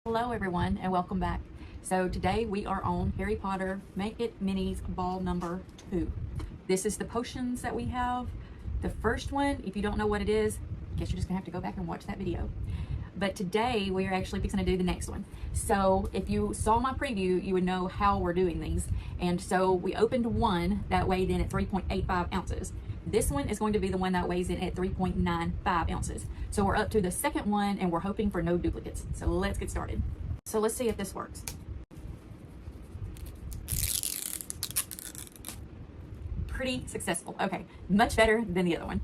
Hello everyone and welcome back. So today we are on Harry Potter Make It Minis ball number 2. This is the potions that we have. The first one, if you don't know what it is, I guess you're just gonna have to go back and watch that video. But today we are actually fixing to do the next one. So if you saw my preview, you would know how we're doing these. And so we opened one that weighed in at 3.85 ounces. This one is going to be the one that weighs in at 3.95 ounces. So we're up to the second one and we're hoping for no duplicates. So let's get started. So let's see if this works. Pretty successful. Okay, much better than the other one.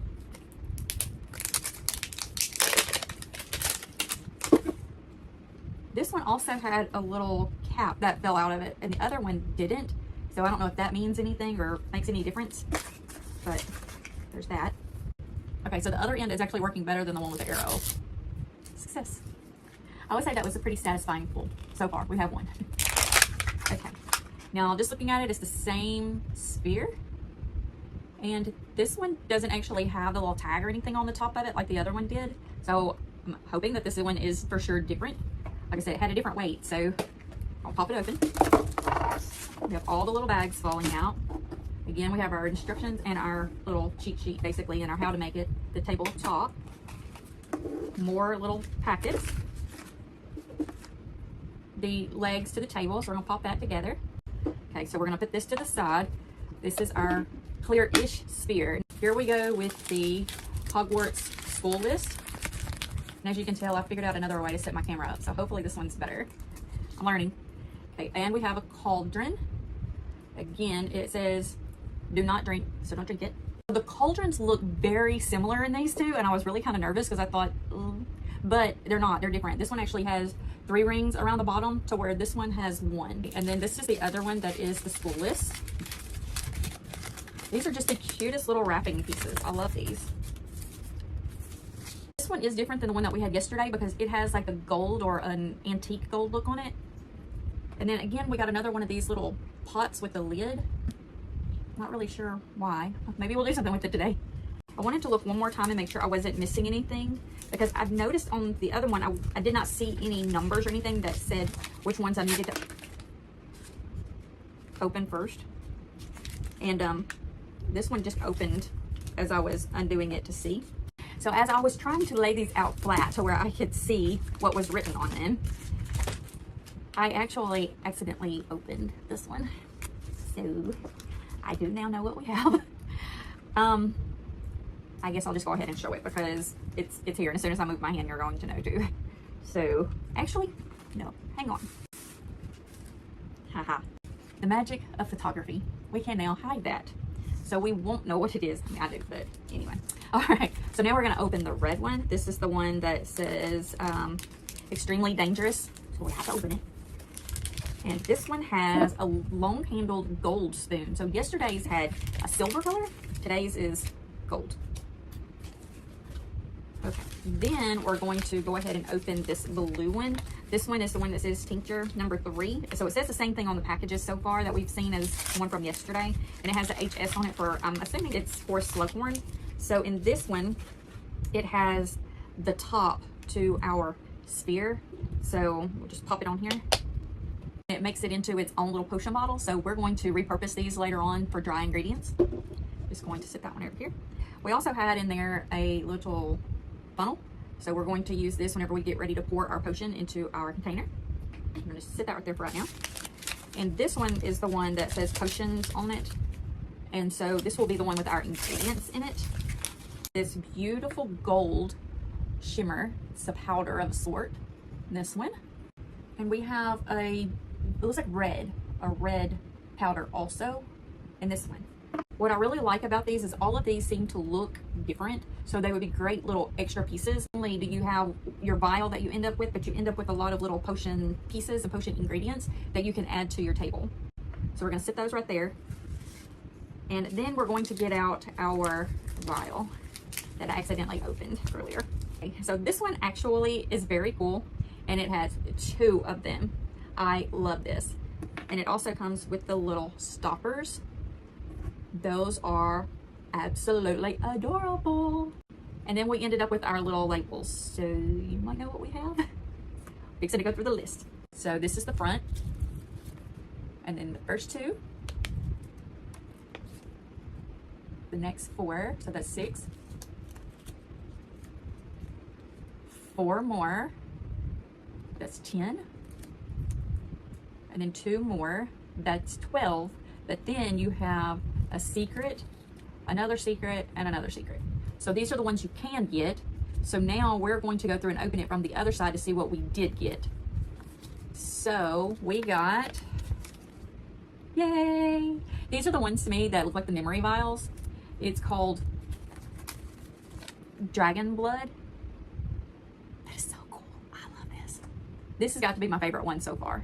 This one also had a little cap that fell out of it and the other one didn't. So I don't know if that means anything or makes any difference, but there's that. Okay, so the other end is actually working better than the one with the arrow. Success. I would say that was a pretty satisfying pull. So far, we have one. Okay, now just looking at it, it's the same sphere. And this one doesn't actually have the little tag or anything on the top of it like the other one did. So I'm hoping that this one is for sure different. Like I said, it had a different weight, so I'll pop it open. We have all the little bags falling out. Again, we have our instructions and our little cheat sheet, basically, and our how to make it, the tabletop. More little packets. The legs to the table, so we're gonna pop that together. Okay, so we're gonna put this to the side. This is our clear-ish sphere. Here we go with the Hogwarts school list. And as you can tell, I figured out another way to set my camera up, so hopefully this one's better. I'm learning. Okay, and we have a cauldron. Again, it says, do not drink, so don't drink it. The cauldrons look very similar in these two, and I was really kind of nervous because I thought, but they're not, they're different. This one actually has 3 rings around the bottom to where this one has 1. And then this is the other one that is the school list. These are just the cutest little wrapping pieces. I love these. This one is different than the one that we had yesterday because it has like a gold or an antique gold look on it. And then again, we got another one of these little pots with a lid. Not really sure why. Maybe we'll do something with it today. I wanted to look one more time and make sure I wasn't missing anything because I've noticed on the other one, I did not see any numbers or anything that said which ones I needed to open first. And this one just opened as I was undoing it to see. So as I was trying to lay these out flat to where I could see what was written on them, I actually accidentally opened this one. So I do now know what we have. I guess I'll just go ahead and show it because it's here. And as soon as I move my hand, you're going to know too. So actually, no, hang on. Haha. The magic of photography. We can now hide that. So we won't know what it is. I mean, I do, but anyway. All right, so now we're gonna open the red one. This is the one that says extremely dangerous. So we have to open it. And this one has a long-handled gold spoon. So yesterday's had a silver color. Today's is gold. Okay, then we're going to go ahead and open this blue one. This one is the one that says tincture number 3. So it says the same thing on the packages so far that we've seen as the one from yesterday. And it has a HS on it for, I'm assuming it's for Slughorn. So in this one, it has the top to our sphere. So we'll just pop it on here. It makes it into its own little potion bottle. So we're going to repurpose these later on for dry ingredients. Just going to sit that one over here. We also had in there a little funnel. So we're going to use this whenever we get ready to pour our potion into our container. I'm going to sit that right there for right now. And this one is the one that says potions on it. And so this will be the one with our ingredients in it. This beautiful gold shimmer. It's a powder of a sort. This one. And we have it looks like a red powder also in this one. What I really like about these is all of these seem to look different, so they would be great little extra pieces. Not only do you have your vial that you end up with, but you end up with a lot of little potion pieces and potion ingredients that you can add to your table. So we're going to sit those right there. And then we're going to get out our vial that I accidentally opened earlier. Okay, so this one actually is very cool, and it has 2 of them. I love this. And it also comes with the little stoppers. Those are absolutely adorable. And then we ended up with our little labels. So you might know what we have. fixing to go through the list. So this is the front, and then the first two, the next 4, so that's 6, 4 more, that's 10, and then 2 more, that's 12. But then you have a secret, another secret, and another secret. So these are the ones you can get. So now we're going to go through and open it from the other side to see what we did get. So we got, yay! These are the ones to me that look like the memory vials. It's called Dragon Blood. That is so cool. I love this. This has got to be my favorite one so far.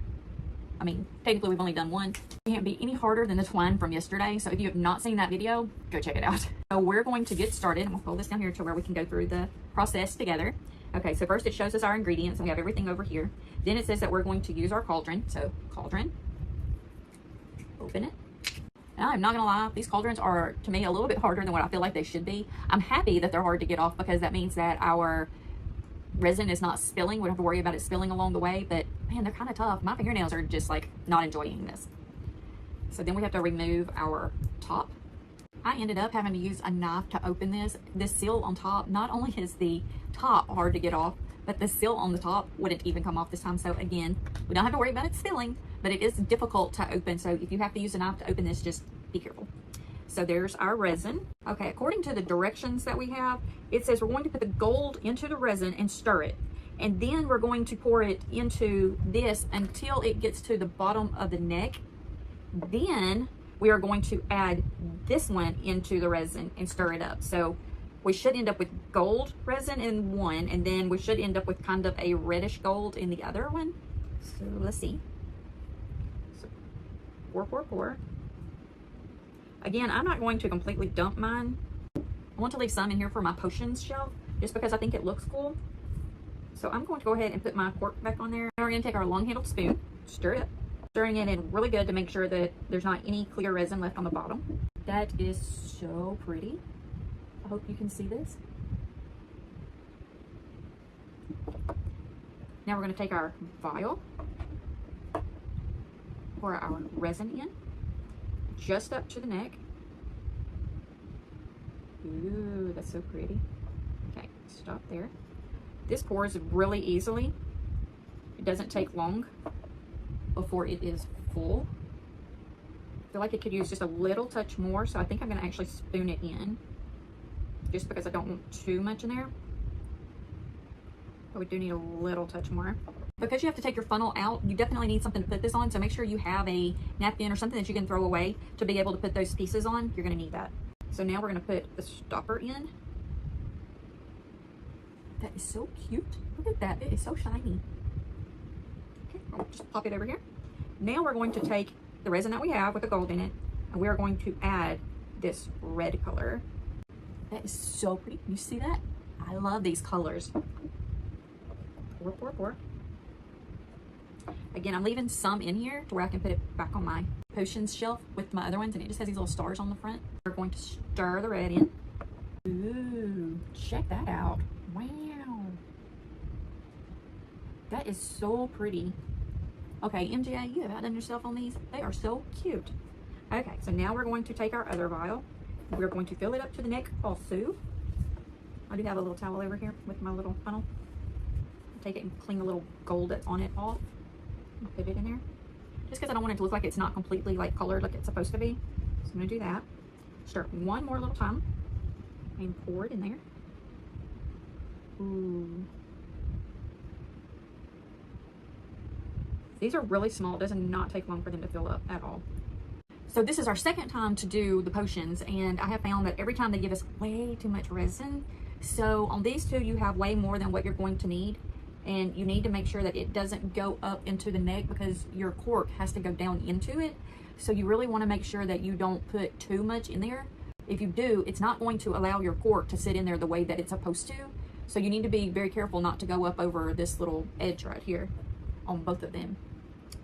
I mean, technically we've only done one. It can't be any harder than the twine from yesterday. So if you have not seen that video, go check it out. So we're going to get started. I'm gonna pull this down here to where we can go through the process together. Okay, so first it shows us our ingredients. We have everything over here. Then it says that we're going to use our cauldron. So cauldron, open it. Now, I'm not gonna lie, these cauldrons are, to me, a little bit harder than what I feel like they should be. I'm happy that they're hard to get off because that means that our resin is not spilling. We don't have to worry about it spilling along the way, but man, they're kind of tough. My fingernails are just like not enjoying this. So then we have to remove our top. I ended up having to use a knife to open this. This seal on top, not only is the top hard to get off, but the seal on the top wouldn't even come off this time. So again, we don't have to worry about it spilling, but it is difficult to open. So if you have to use a knife to open this, just be careful. So there's our resin. Okay, according to the directions that we have, it says we're going to put the gold into the resin and stir it. And then we're going to pour it into this until it gets to the bottom of the neck. Then we are going to add this one into the resin and stir it up. So we should end up with gold resin in one, and then we should end up with kind of a reddish gold in the other one. So let's see. So pour. Again, I'm not going to completely dump mine. I want to leave some in here for my potions shelf, just because I think it looks cool. So I'm going to go ahead and put my cork back on there. Now we're going to take our long-handled spoon, stir it up, stirring it in really good to make sure that there's not any clear resin left on the bottom. That is so pretty. I hope you can see this. Now we're going to take our vial, pour our resin in, just up to the neck. Ooh, that's so pretty. Okay, stop there. This pours really easily. It doesn't take long before it is full. I feel like it could use just a little touch more, so I think I'm going to actually spoon it in, just because I don't want too much in there. But we do need a little touch more. Because you have to take your funnel out, you definitely need something to put this on, so make sure you have a napkin or something that you can throw away to be able to put those pieces on. You're going to need that. So now we're going to put the stopper in. That is so cute. Look at that. It is so shiny. Okay, I'll just pop it over here. Now we're going to take the resin that we have with the gold in it, and we are going to add this red color. That is so pretty. You see that? I love these colors. Pour. Again, I'm leaving some in here to where I can put it back on my potions shelf with my other ones, and it just has these little stars on the front. We're going to stir the red in. Ooh, check that out. Wow. That is so pretty. Okay, MJ, you have outdone yourself on these. They are so cute. Okay, so now we're going to take our other vial. We're going to fill it up to the neck also. I do have a little towel over here with my little funnel. Take it and clean the little gold that's on it off. Put it in there. Just because I don't want it to look like it's not completely like colored like it's supposed to be. So I'm going to do that. Stir one more little time and pour it in there. Ooh. These are really small. It does not take long for them to fill up at all. So this is our second time to do the potions, and I have found that every time they give us way too much resin. So on these two, you have way more than what you're going to need. And you need to make sure that it doesn't go up into the neck because your cork has to go down into it. So you really want to make sure that you don't put too much in there. If you do, it's not going to allow your cork to sit in there the way that it's supposed to. So you need to be very careful not to go up over this little edge right here on both of them.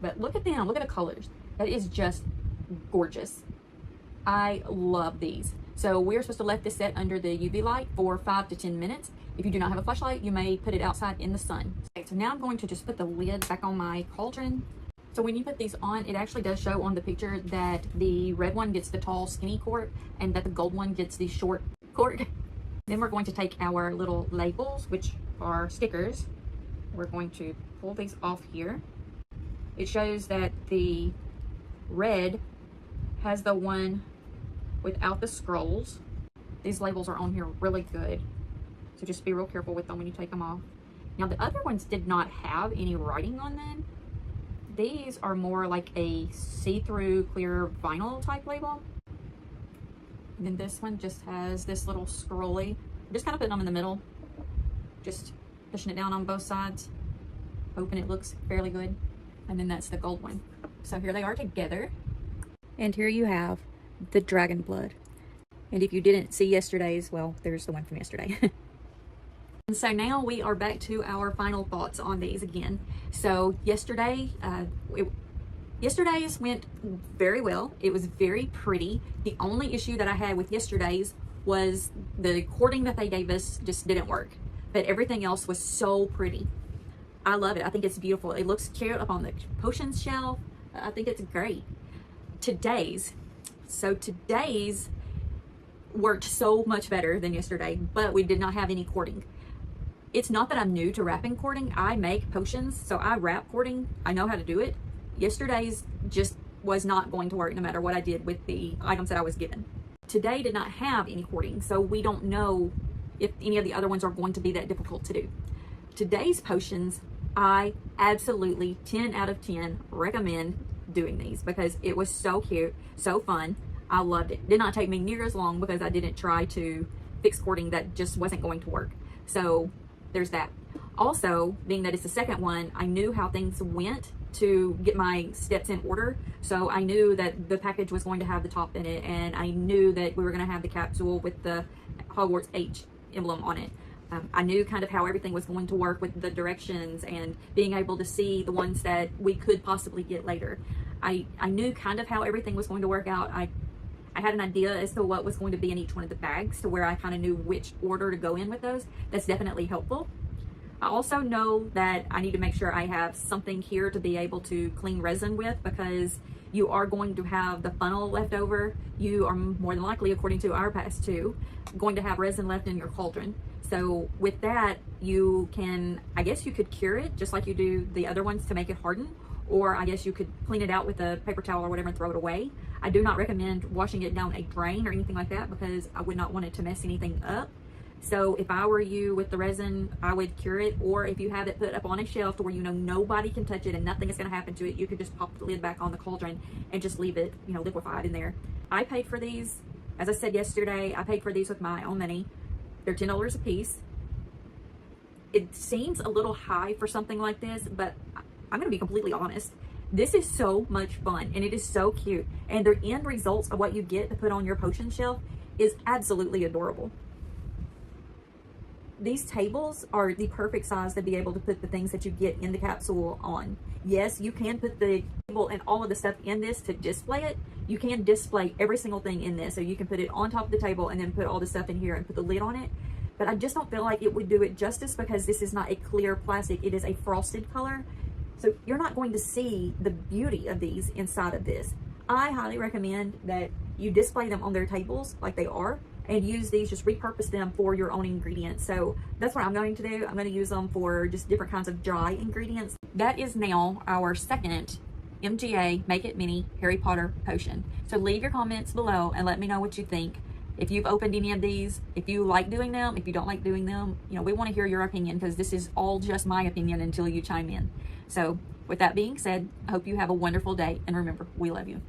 But look at them, look at the colors. That is just gorgeous. I love these. So we're supposed to let this set under the UV light for 5 to 10 minutes. If you do not have a flashlight, you may put it outside in the sun. Okay, so now I'm going to just put the lid back on my cauldron. So when you put these on, it actually does show on the picture that the red one gets the tall, skinny quart, and that the gold one gets the short quart. Then we're going to take our little labels, which are stickers. We're going to pull these off here. It shows that the red has the one without the scrolls. These labels are on here really good, so just be real careful with them when you take them off. Now the other ones did not have any writing on them. These are more like a see-through clear vinyl type label. And then this one just has this little scrolly. I'm just kind of putting them in the middle, just pushing it down on both sides, hoping it looks fairly good. And then that's the gold one. So here they are together. And here you have the dragon blood. And if you didn't see yesterday's, well, there's the one from yesterday. And so now we are back to our final thoughts on these again. So yesterday's went very well. It was very pretty. The only issue that I had with yesterday's was the cording that they gave us just didn't work. But everything else was so pretty. I love it. I think it's beautiful. It looks cute up on the potions shelf. I think it's great. Today's worked so much better than yesterday, but we did not have any cording. It's not that I'm new to wrapping cording. I make potions, so I wrap cording. I know how to do it. Yesterday's just was not going to work no matter what I did with the items that I was given. Today did not have any cording, so we don't know if any of the other ones are going to be that difficult to do. Today's potions, I absolutely 10 out of 10 recommend doing these because it was so cute, so fun. I loved it. Did not take me near as long because I didn't try to fix cording that just wasn't going to work. So there's that. Also, being that it's the second one, I knew how things went to get my steps in order. So I knew that the package was going to have the top in it, and I knew that we were going to have the capsule with the Hogwarts H emblem on it. I knew kind of how everything was going to work with the directions and being able to see the ones that we could possibly get later. I knew kind of how everything was going to work out. I had an idea as to what was going to be in each one of the bags, to where I kind of knew which order to go in with those. That's definitely helpful. I also know that I need to make sure I have something here to be able to clean resin with, because you are going to have the funnel left over. You are more than likely, according to our past two, going to have resin left in your cauldron. So with that, you can, I guess you could cure it just like you do the other ones to make it harden, or I guess you could clean it out with a paper towel or whatever and throw it away. I do not recommend washing it down a drain or anything like that, because I would not want it to mess anything up. So if I were you with the resin, I would cure it, or if you have it put up on a shelf to where you know nobody can touch it and nothing is going to happen to it, you could just pop the lid back on the cauldron and just leave it, you know, liquefied in there. I paid for these, as I said yesterday, I paid for these with my own money. They're $10 a piece. It seems a little high for something like this, but I'm going to be completely honest. This is so much fun and it is so cute. And the end results of what you get to put on your potion shelf is absolutely adorable. These tables are the perfect size to be able to put the things that you get in the capsule on. Yes, you can put the table and all of the stuff in this to display it. You can display every single thing in this. So you can put it on top of the table and then put all the stuff in here and put the lid on it. But I just don't feel like it would do it justice, because this is not a clear plastic. It is a frosted color. So you're not going to see the beauty of these inside of this. I highly recommend that you display them on their tables like they are, and use these, just repurpose them for your own ingredients. So that's what I'm going to do. I'm going to use them for just different kinds of dry ingredients. That is now our second MGA Make It Mini Harry Potter potion. So leave your comments below and let me know what you think. If you've opened any of these, if you like doing them, if you don't like doing them, you know, we want to hear your opinion, because this is all just my opinion until you chime in. So with that being said, I hope you have a wonderful day, and remember, we love you.